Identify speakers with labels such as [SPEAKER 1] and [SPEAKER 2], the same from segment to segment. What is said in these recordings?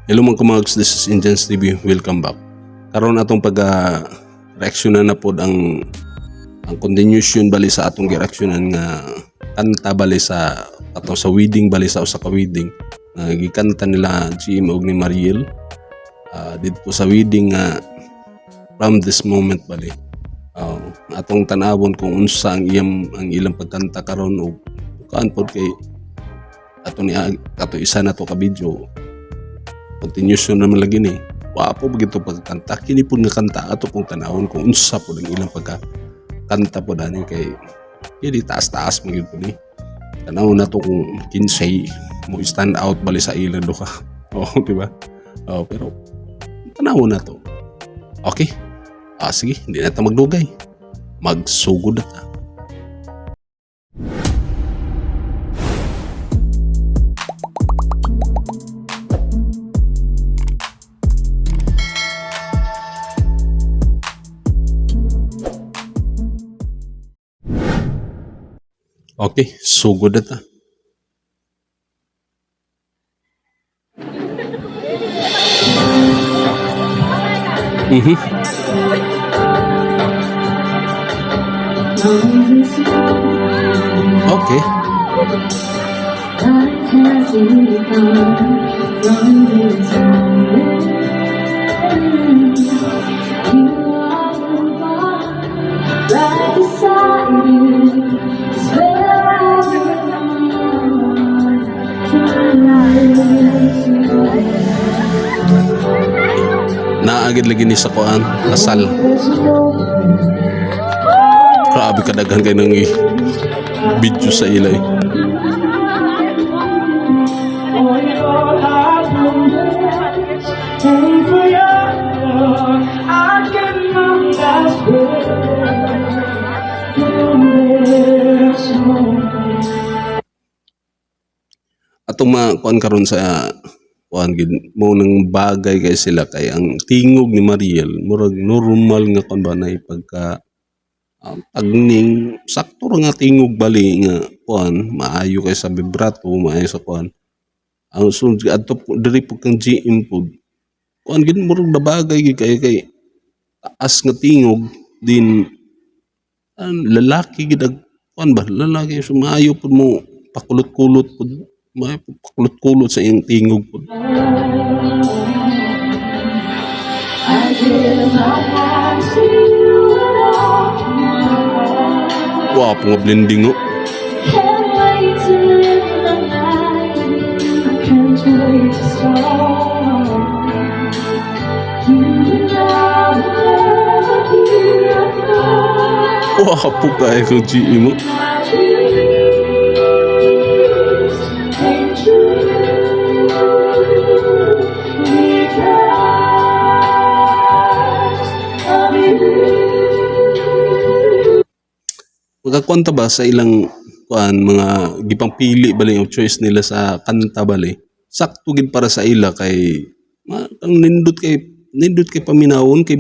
[SPEAKER 1] Hello mga kumags, this is Indians TV. Welcome back. Karon atong reaksyonan na pod ang continuation bali sa atong gireaksyonan nga kanta bali sa atong sa wedding bali sa usa ka wedding. Gikanta nila GM og ni Mariel dito sa wedding nga From This Moment bali. Atong tanawon kung unsa ang ilang pagkanta karon og kaan pod kay ato isa na to ka video. Continuation naman lagi ni. Wapo begitu pagkanta. Kini po nga kanta ato pong tanawon kung unsa po ang ilang pagkanta po dani kay hindi taas-taas mo yun po ni. Tanawon na to kung kinsay mo stand out bali sa ilang do ka. Diba? Pero tanawon na to. Okay? Sige, hindi na tayo magdugay. Magsugod na ta. Okay, sugod na ta. Okay. Naagid lagi ni sa kuan kasal. Grabe kadaghan kay nang video sa ilay. Atong kuan karon sa kuan gid mo nang bagay kay sila kay ang tingog ni Mariel murag normal nga kuan ba na pagka tagning sakto ra nga tingog bali nga kuan maayo kay sa vibrato maayo sa kuan ang sunod adto diri pud kang GM pud kuan gid murag na bagay gid kay taas nga tingog din lalaki gid kuan ba lalaki so maayo pud mo pakulot-kulot pud pakulot-kulot sa iyang tingog pud. Wow, mga blending oh. Wow, po kaya kong GM oh. Magkakwanta ba sa ilang kuan mga gipangpili bali yung choice nila sa kanta bali sakto gid para sa ila kay nindot kay paminawon kay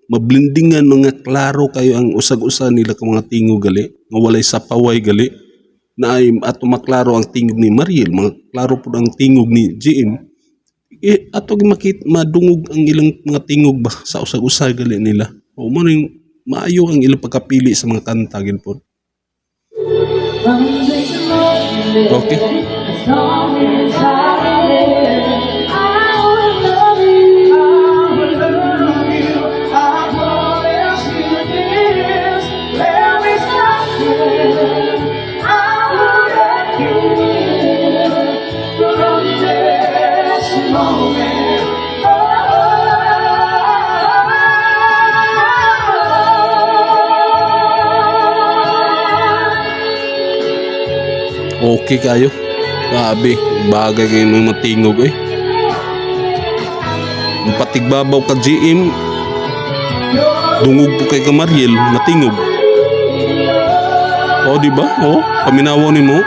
[SPEAKER 1] mablendingan mga klaro kayo ang usag-usa nila ka mga tingog gali nga walay sapaway gali na ay ato maklaro ang tingog ni Mariel mga klaro pud ang tingog ni GM ato gi madungog ang ilang mga tingog ba sa usag-usa gali nila o mo ning maayo ang ilang pagkapili sa mga kanta gid po. Okay. Okay kayo. Grabe, bagay kayo ng matingog eh. Patigbabaw ka GM. Dungog po kay ka Mariel, matingog. Di ba? Paminawanin mo.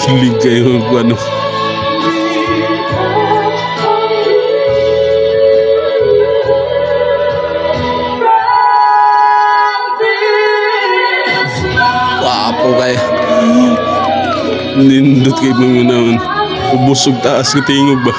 [SPEAKER 1] Kilig kayo kung ano. Wapo kayo. Nindot kayo mga naman. Ubusog taas ka tingog ba?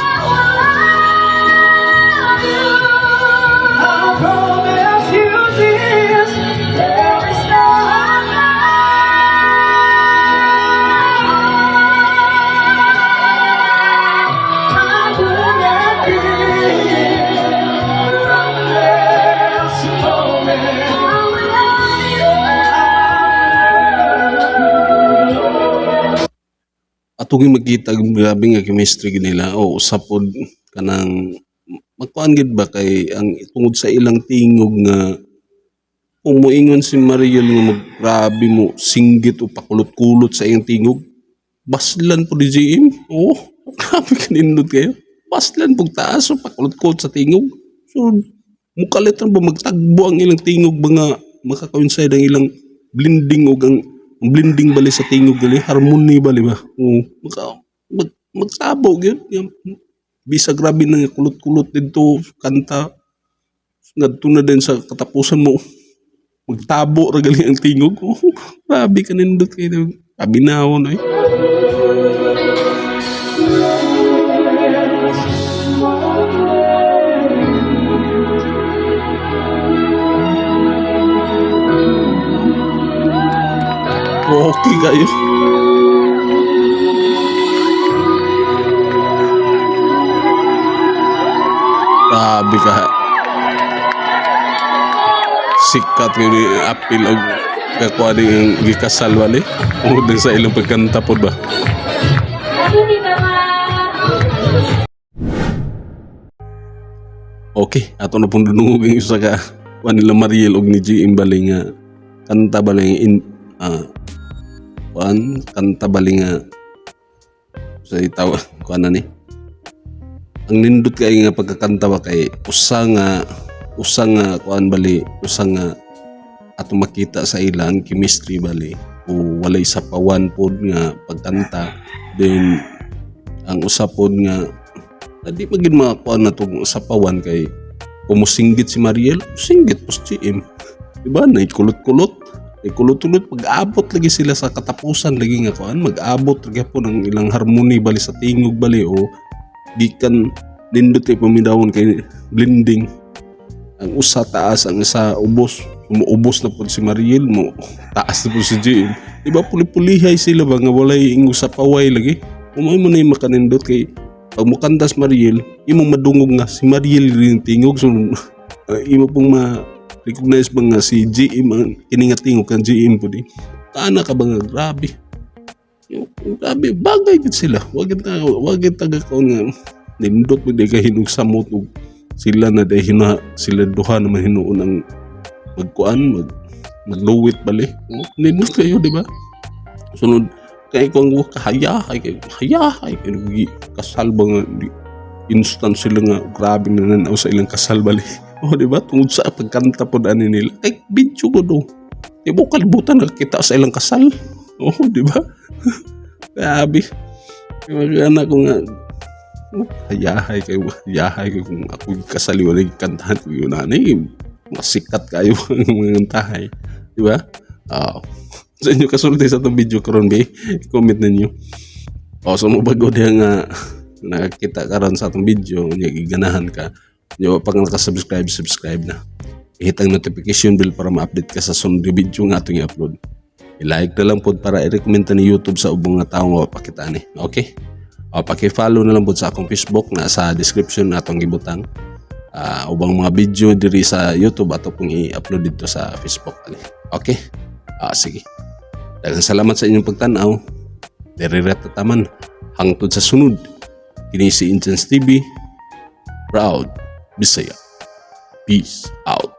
[SPEAKER 1] Atong magkita grabe nga chemistry nila o usapod kanang magkuan gid ba kay ang tungod sa ilang tingog nga kung moingon si Mariel nga grabe mo singgit o pakulot-kulot sa iyang tingog baslan po di GM oh grabe kanindot kayo baslan pug taas o pakulot-kulot sa tingog so mukalit ba magtagbo ang ilang tingog ba nga makaka-coincide ang ilang blending o ang blending bali sa tingog gali harmony bali ba magtabo gyud bisa grabe na kulot-kulot dito kanta ngadto na din sa katapusan mo magtabo ra gali ang tingog grabe kanindot kayo kabinawon ay okay kayo. Grabe ka. Sikat yun yung apil o kakuha din yung gikasal wali. Ungod din sa ilang pagkanta po ba? Okay, ato na pong dunungugin yung sa ka nila Mariel og ni GM bali nga kanta bali kanta bali nga sa itaw kuan na ni ang nindot kay nga pagkakanta ba kay usa nga kuan bali usa nga ato makita sa ilang chemistry bali o walay sapawan pod nga pagkanta then ang usapod nga di magin makakuan na tong sapawan kay kumusinggit si Mariel singgit po si GM diba na kulot-kulot kulot-kulot pag-abot lagi sila sa katapusan lagi nga kuan mag-abot lagi po ng ilang harmony bali sa tingog bali o gikan nindot kay pamidawon kay blending ang usa taas ang isa ubos umuubos na po si Mariel mo taas na po si GM diba puli-pulihay sila ba nga walay ingo sa paway lagi umay mo na yung makanindot kay pag mukandas Mariel imong madungog nga si Mariel rin tingog so imo pong recognize ba nga si GM ang kiningatingog kang GM po di kaana ka ba nga grabe grabe bagay gid sila wag taga kaon nga nindot mo di ka hinog samot og sila na dahil sila duha naman hinuon ang magkuan magluwit bali nindot kayo di ba sunod kay kung kahayahay kasal ba nga instant sila nga grabe na nanaw sa ilang kasal bali di ba tungod sa pagkanta po ani nila kay video ko do di ba kalibutan nakita sa ilang kasal di ba grabe magana ko nga hayahay kayo kung ako kasali wala kantahan ko yun nanay masikat kayo mga tahay di ba sa inyo kasulti sa itong video karon be comment ninyo so mabago diya nga nakakita karon sa itong video niya giganahan ka nyo pag subscribe na ihit ang notification bell para ma-update ka sa sunod video nga itong i-upload i-like na lang po para i-recommend ni YouTube sa ubong nga taong mapakita ni okay paki-follow na lang po sa akong Facebook na sa description na itong gibutang ubang mga video diri sa YouTube ato pong i-upload dito sa Facebook okay sige daghang salamat sa inyong pagtanaw diriret taman hangtod sa sunod kini si Intense TV proud Bisaya peace out.